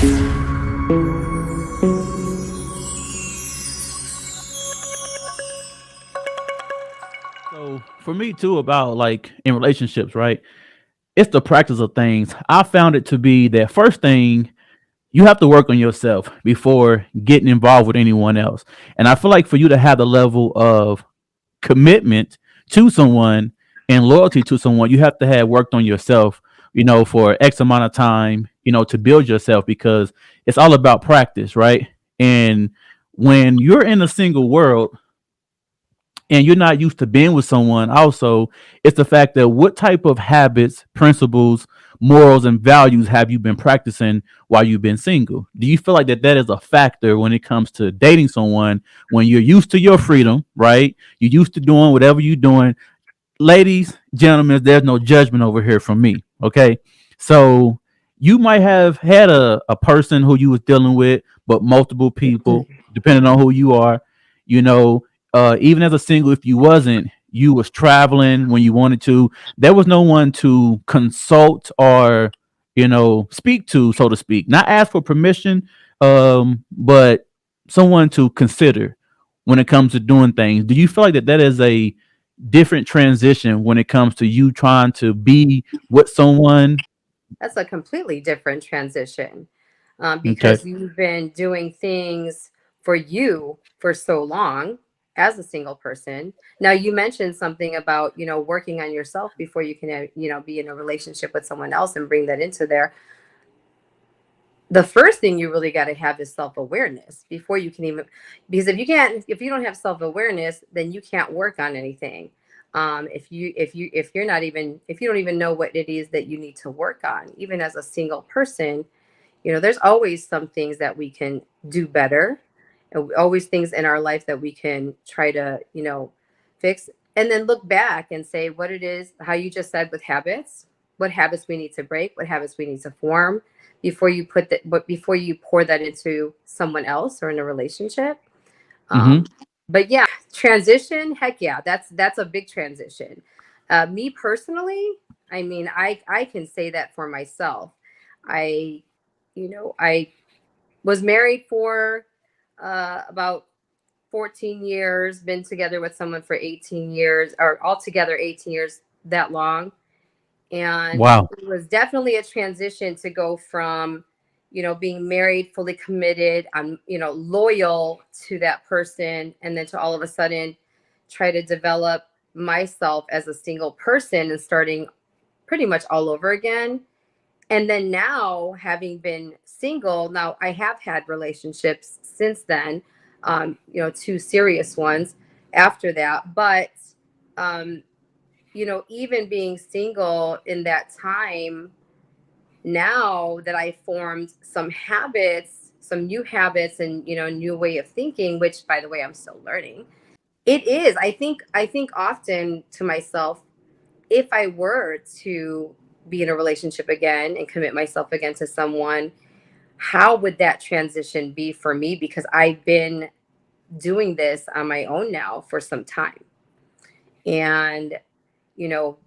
So for me too, about like in relationships, right? It's the practice of things. I found it to be that first thing you have to work on yourself before getting involved with anyone else. And I feel like for you to have the level of commitment to someone and loyalty to someone, you have to have worked on yourself, for X amount of time, to build yourself because it's all about practice, right? And when you're in a single world, and you're not used to being with someone, also, it's the fact that what type of habits, principles, morals, and values have you been practicing while you've been single? Do you feel like that is a factor when it comes to dating someone when you're used to your freedom, right? You're used to doing whatever you're doing. Ladies, gentlemen, there's no judgment over here from me, okay? So you might have had a person who you was dealing with, but multiple people, depending on who you are, you know, even as a single, if you wasn't, you was traveling when you wanted to. There was no one to consult or, speak to, so to speak. Not ask for permission, but someone to consider when it comes to doing things. Do you feel like that is a different transition when it comes to you trying to be with someone? That's a completely different transition, Okay. because you've been doing things for you for so long as a single person. Now, you mentioned something about, working on yourself before you can, be in a relationship with someone else and bring that into there. The first thing you really got to have is self-awareness before you can even, because if you don't have self-awareness, then you can't work on anything. If you don't even know what it is that you need to work on, even as a single person, there's always some things that we can do better, and always things in our life that we can try to, fix, and then look back and say what it is, how you just said with habits, what habits we need to break, what habits we need to form before you put that, but before you pour that into someone else or in a relationship. Mm-hmm. But yeah, transition, heck yeah, that's a big transition. Me personally, I mean, I can say that for myself. I, I was married for about 14 years, been together with someone for 18 years, or altogether 18 years, that long. And Wow. it was definitely a transition to go from, being married, fully committed, I'm, loyal to that person, and then to all of a sudden try to develop myself as a single person and starting pretty much all over again. And then now, having been single, now I have had relationships since then, two serious ones after that. But, um, even being single in that time, now that I formed some habits, some new habits, and, new way of thinking, which by the way, I'm still learning. It is, I think often to myself, if I were to be in a relationship again and commit myself again to someone, how would that transition be for me? Because I've been doing this on my own now for some time. And, you know,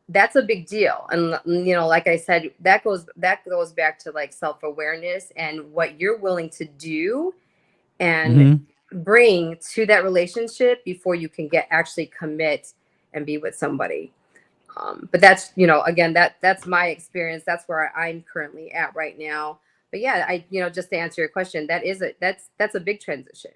that's a big deal. And like I said, that goes back to like self-awareness and what you're willing to do and Mm-hmm. bring to that relationship before you can get actually commit and be with somebody. But that's, again, that's my experience. That's where I'm currently at right now. But yeah, just to answer your question, that's a big transition.